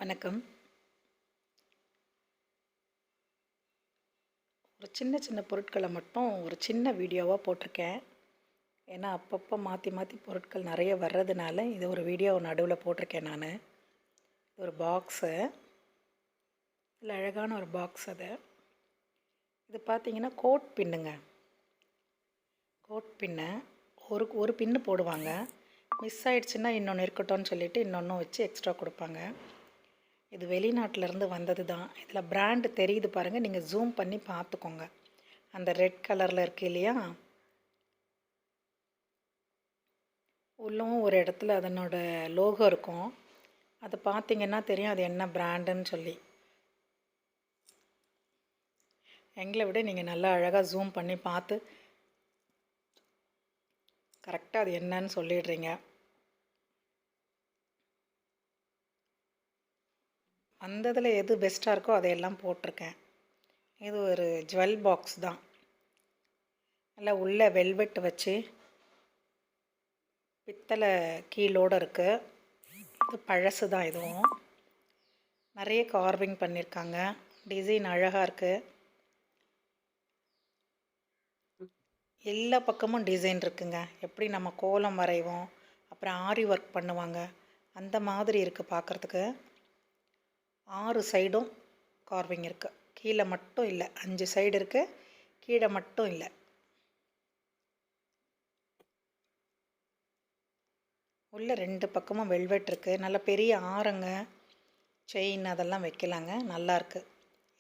வணக்கம். ஒரு சின்ன சின்ன பொருட்கள மட்டும் ஒரு சின்ன வீடியோவா போட்டிருக்கேன். ஏன்னா, அப்பப்போ மாத்தி மாத்தி பொருட்கள் நெறைய வர்றதுனால, இது ஒரு வீடியோ நடுவுல போட்டிருக்கேன் நானு. இது ஒரு பாக்ஸு. நல்ல அழகான ஒரு பாக்ஸ் அது. இது பார்த்தீங்கன்னா, கோட் பின்னுங்க. கோட் பின்னு. ஒரு ஒரு பின்னு போடுவாங்க. மிஸ் ஆயிடுச்சுன்னா, இன்னொன்னு இருக்கட்டும்னு சொல்லிட்டு, இன்னொன்னும் வச்சு எக்ஸ்ட்ரா குடுப்பாங்க. இது வெளிநாட்டிலேருந்து வந்தது தான். இதில பிராண்ட் தெரியுது பாருங்க. நீங்க ஜூம் பண்ணி பார்த்துக்கோங்க. அந்த ரெட் கலர்ல இருக்கு இல்லையா? உள்ளவும் ஒரு இடத்துல அதனோட லோகோ இருக்கும். அத பார்த்தீங்கன்னா தெரியும் அது என்ன பிராண்டுன்னு சொல்லி. எங்கள விட நீங்க நல்லா அழகா ஜூம் பண்ணி பார்த்து கரெக்ட்டா அது என்னன்னு சொல்லிடுறீங்க. வந்ததில எது பெஸ்ட்டா இருக்கோ அதையெல்லாம் போட்டிருக்கேன். இது ஒரு ஜுவல் பாக்ஸ் தான். நல்லா உள்ள வெல்வெட் வச்சு பித்தளை கீலோட இருக்கு. இது பழசு தான் இதுவும். நிறைய கார்விங் பண்ணியிருக்காங்க. டிசைன் அழகா இருக்கு. எல்லா பக்கமும் டிசைன் இருக்குங்க. எப்படி நம்ம கோலம் வரைவோம், அப்புறம் ஆரி ஒர்க் பண்ணுவாங்க. அந்த மாதிரி இருக்கு பார்க்கறதுக்கு. 6 சைடும் கார்விங் இருக்கு. கீழ மட்டும் இல்ல. 5 சைடு இருக்கு. கீழ மட்டும் இல்ல. உள்ள 2 பக்கமும் வெல்வெட் இருக்கு. நல்ல பெரிய ஆரங்க, செயின் அதெல்லாம் வைக்கலாங்க. நல்லாருக்கு.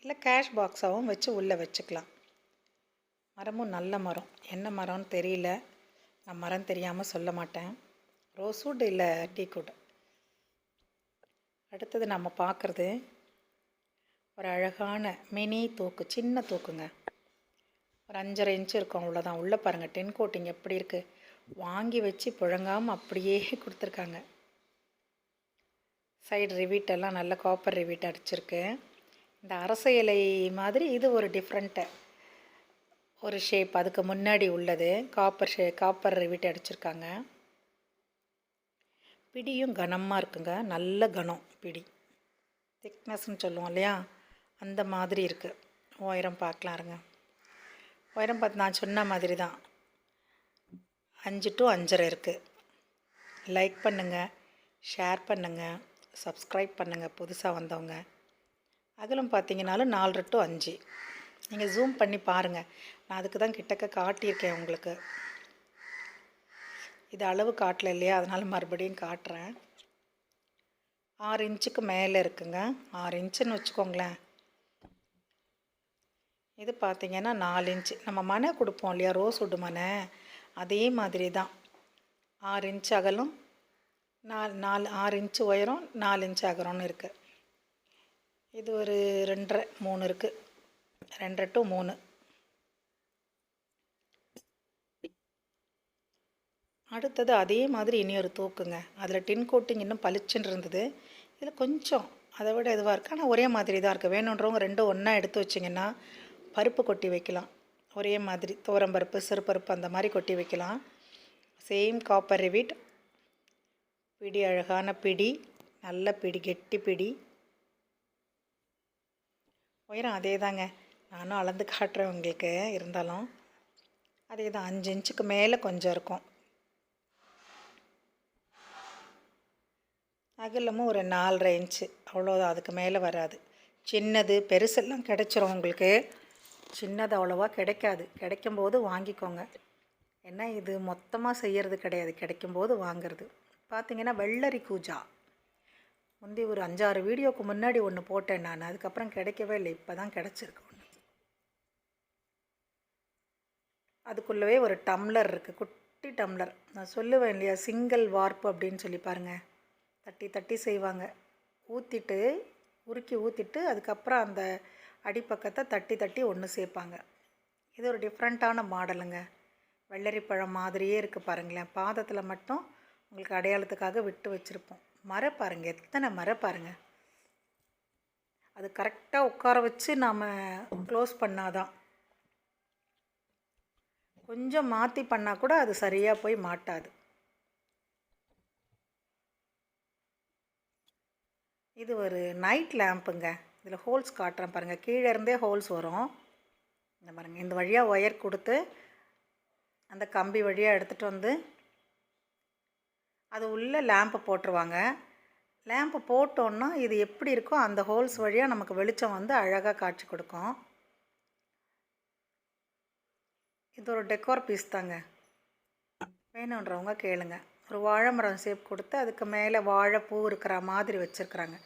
இல்ல கேஷ் பாக்ஸாவும் வச்சு உள்ள வச்சுக்கலாம். மரமும் நல்ல மரம். என்ன மரம்னு தெரியல. நான் மரம் தெரியாம சொல்ல மாட்டேன். ரோஸ்வுட் இல்ல டீக்வுட். அடுத்தது நம்ம பார்க்குறது ஒரு அழகான மினி தூக்கு. சின்ன தூக்குங்க. ஒரு 5.5 இன்ச் இருக்கும் அவ்வளோதான். உள்ளே பாருங்கள் டென் கோட்டிங் எப்படி இருக்குது. வாங்கி வச்சு புழங்காமல் அப்படியே கொடுத்துருக்காங்க. சைடு ரிவீட் எல்லாம் நல்ல காப்பர் ரிவீட் அடிச்சிருக்கு. இந்த அரச இலை மாதிரி இது ஒரு டிஃப்ரெண்ட்டு ஒரு ஷேப். அதுக்கு முன்னாடி உள்ளது காப்பர் ரிவீட் அடிச்சிருக்காங்க. பிடியும் கனமாக இருக்குங்க. நல்ல கனம் பிடி. திக்னஸ்ன்னு சொல்லுவோம் இல்லையா, அந்த மாதிரி இருக்குது. உயரம் பார்க்கலாம் இருங்க. உயரம் பார்த்து நான் சொன்ன மாதிரி தான் 5 to 5.5 இருக்குது. லைக் பண்ணுங்கள், ஷேர் பண்ணுங்கள், சப்ஸ்கிரைப் பண்ணுங்கள் புதுசாக வந்தவங்க. அகலம் பார்த்தீங்கன்னாலும் 4 to 5. நீங்கள் ஜூம் பண்ணி பாருங்கள். நான் அதுக்கு தான் கிட்டக்க காட்டியிருக்கேன் உங்களுக்கு. இது அளவு காட்டல இல்லையா, அதனால் மறுபடியும் காட்டுறேன். 6 இன்ச்சுக்கு மேலே இருக்குங்க. 6 இன்ச்சுன்னு வச்சுக்கோங்களேன். இது பார்த்தீங்கன்னா 4 இன்ச்சு. நம்ம மனை கொடுப்போம் இல்லையா, ரோஸ்வுட் மனை, அதே மாதிரி தான். 6 இன்ச் அகலம், 6 இன்ச்சு உயரம், 4 இன்ச்சு அகலம்னு இருக்குது. இது ஒரு 2.5 3 இருக்குது. 2.5 to 3. அடுத்தது அதே மாதிரி இனி ஒரு தூக்குங்க. அதில் டின் கோட்டிங் இன்னும் பளிச்சுன்னு இருந்தது. இதில் கொஞ்சம் அதை விட இதுவாக இருக்குது. ஆனால் ஒரே மாதிரி தான் இருக்குது. வேணுன்றவங்க ரெண்டும் ஒன்றா எடுத்து வச்சிங்கன்னா பருப்பு கொட்டி வைக்கலாம். ஒரே மாதிரி துவரம்பருப்பு, சிறுபருப்பு அந்த மாதிரி கொட்டி வைக்கலாம். Same copper rivet. பிடி அழகான பிடி. நல்ல பிடி, கெட்டி பிடி. உயரம் அதே தாங்க. நானும் அளந்து காட்டுறேன் உங்களுக்கு. இருந்தாலும் அதே தான். 5 இன்ச்சுக்கு மேலே கொஞ்சம் இருக்கும். அகலமும் ஒரு 4.5 இன்ச்சு அவ்வளோதான். அதுக்கு மேலே வராது. சின்னது பெருசெல்லாம் கிடைச்சிரும் உங்களுக்கு. சின்னது அவ்வளோவா கிடைக்காது. கிடைக்கும்போது வாங்கிக்கோங்க. ஏன்னா இது மொத்தமாக செய்கிறது கிடையாது. கிடைக்கும்போது வாங்கிறது. பார்த்தீங்கன்னா வெள்ளரி கூஜா முந்தி ஒரு 5-6 வீடியோவுக்கு முன்னாடி ஒன்று போட்டேன் நான். அதுக்கப்புறம் கிடைக்கவே இல்லை. இப்போ தான் கிடச்சிருக்கு ஒன்று. அதுக்குள்ளவே ஒரு டம்ளர் இருக்குது. குட்டி டம்ளர். நான் சொல்லுவேன் இல்லையா, சிங்கிள் வார்ப்பு அப்படின்னு சொல்லி பாருங்கள். தட்டி தட்டி செய்வாங்க. ஊற்றிட்டு உருக்கி ஊற்றிட்டு அதுக்கப்புறம் அந்த அடிப்பக்கத்தை தட்டி தட்டி ஒன்று சேர்ப்பாங்க. இது ஒரு டிஃப்ரெண்ட்டான மாடலுங்க. வெள்ளரி பழம் மாதிரியே இருக்குது பாருங்களேன். பாதத்தில் மட்டும் உங்களுக்கு அடையாளத்துக்காக விட்டு வச்சுருப்போம். மரம் பாருங்கள், எத்தனை மரம் பாருங்கள். அது கரெக்டாக உட்கார வச்சு நாம் க்ளோஸ் பண்ணாதான். கொஞ்சம் மாற்றி பண்ணால் கூட அது சரியாக போய் மாட்டாது. இது ஒரு நைட் லேம்புங்க. இதில் ஹோல்ஸ் காட்டுறேன் பாருங்கள். கீழே இருந்தே ஹோல்ஸ் வரும். இந்த பாருங்கள், இந்த வழியாக ஒயர் கொடுத்து அந்த கம்பி வழியாக எடுத்துகிட்டு வந்து அது உள்ளே லேம்பை போட்டுருவாங்க. லேம்பு போட்டோன்னா இது எப்படி இருக்கோ அந்த ஹோல்ஸ் வழியாக நமக்கு வெளிச்சம் வந்து அழகாக காட்சி கொடுக்கும். இது ஒரு டெக்கோர் பீஸ் தாங்க. வேணுன்றவங்க கேளுங்க. ஒரு வாழை மரம் ஷேப் கொடுத்து அதுக்கு மேலே வாழைப்பூ இருக்கிற மாதிரி வச்சுருக்குறாங்க.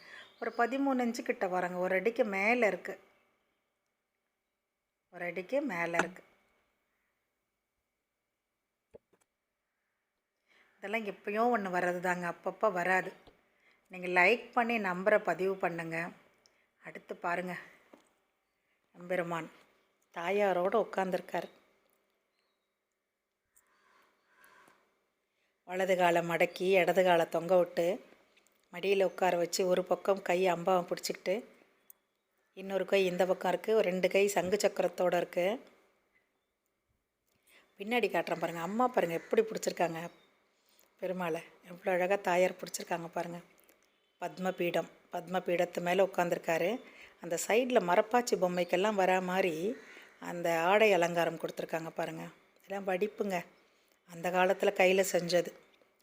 ஒரு 13 இன்ச்சு கிட்ட வரங்க. ஒரு அடிக்கு மேலே இருக்குது. ஒரு அடிக்கு மேலே இருக்குது. இதெல்லாம் எப்பயோ ஒன்று வர்றது தாங்க, அப்பப்போ வராது. நீங்கள் லைக் பண்ணி நம்பரை பதிவு பண்ணுங்க. அடுத்து பாருங்கள், எம்பெருமான் தாயாரோடு உட்காந்துருக்கார். வலது காலை மடக்கி இடது காலை தொங்க விட்டு மடியில் உட்கார வச்சு ஒரு பக்கம் கை அம்பாவை பிடிச்சிக்கிட்டு இன்னொரு கை இந்த பக்கம் இருக்குது. ஒரு 2 கை சங்கு சக்கரத்தோடு இருக்குது. பின்னாடி காட்டுறேன் பாருங்கள். அம்மா பாருங்கள் எப்படி பிடிச்சிருக்காங்க பெருமாளை. எவ்வளோ அழகாக தாயார் பிடிச்சிருக்காங்க பாருங்கள். பத்மபீடத்து மேலே உட்காந்துருக்காரு. அந்த சைடில் மரப்பாச்சி பொம்மைக்கெல்லாம் வரா மாதிரி அந்த ஆடை அலங்காரம் கொடுத்துருக்காங்க பாருங்கள். இதெல்லாம் வடிப்புங்க, அந்த காலத்தில் கையில் செஞ்சது.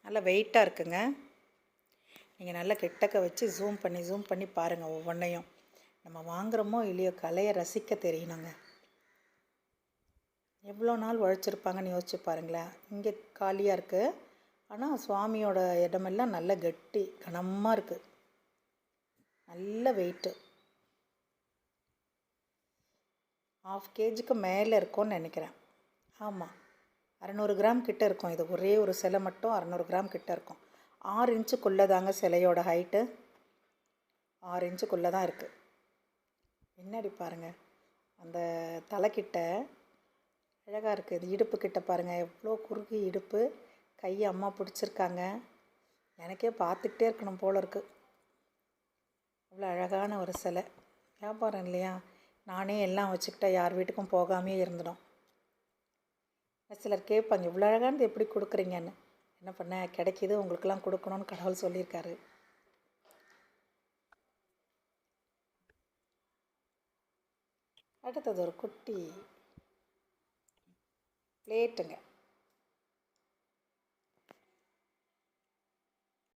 நல்லா வெயிட்டாக இருக்குங்க. நீங்கள் நல்லா கிட்டக்க வச்சு ஜூம் பண்ணி பாருங்கள். ஒவ்வொன்றையும் நம்ம வாங்குகிறோமோ இல்லையோ கலையை ரசிக்க தெரியணுங்க. எவ்வளோ நாள் உழைச்சிருப்பாங்கன்னு யோசிச்சு பாருங்களேன். இங்கே காலியாக இருக்குது, ஆனால் சுவாமியோட இடமெல்லாம் நல்ல கட்டி கனமாக இருக்குது. நல்ல வெயிட்டு. 1/2 kgக்கு மேலே இருக்கும்னு நினைக்கிறேன். ஆமாம், 600 கிராம் கிட்ட இருக்கும். இது ஒரே ஒரு சிலை மட்டும் 600 கிராம் கிட்ட இருக்கும். 6 இன்ச்சுக்குள்ளே தாங்க சிலையோட ஹைட்டு. 6 இன்ச்சுக்குள்ளே தான் இருக்குது. பின்னாடி பாருங்கள், அந்த தலைக்கிட்ட அழகாக இருக்குது. இது இடுப்பு கிட்ட பாருங்கள், எவ்வளோ குறுகி இடுப்பு. கை அம்மா பிடிச்சிருக்காங்க. எனக்கே பார்த்துக்கிட்டே இருக்கணும் போல இருக்குது. அவ்வளோ அழகான ஒரு சிலை. வியாபாரம் இல்லையா, நானே எல்லாம் வச்சுக்கிட்டா யார் வீட்டுக்கும் போகாமே இருந்துடும். சிலர் கேட்பாங்க, இவ்வளோ அழகானது எப்படி கொடுக்குறீங்கன்னு. என்ன பண்ண, கிடைக்கிது, உங்களுக்கெல்லாம் கொடுக்கணும்னு கடவுள் சொல்லியிருக்காரு. அடுத்தது ஒரு குட்டி பிளேட்டுங்க.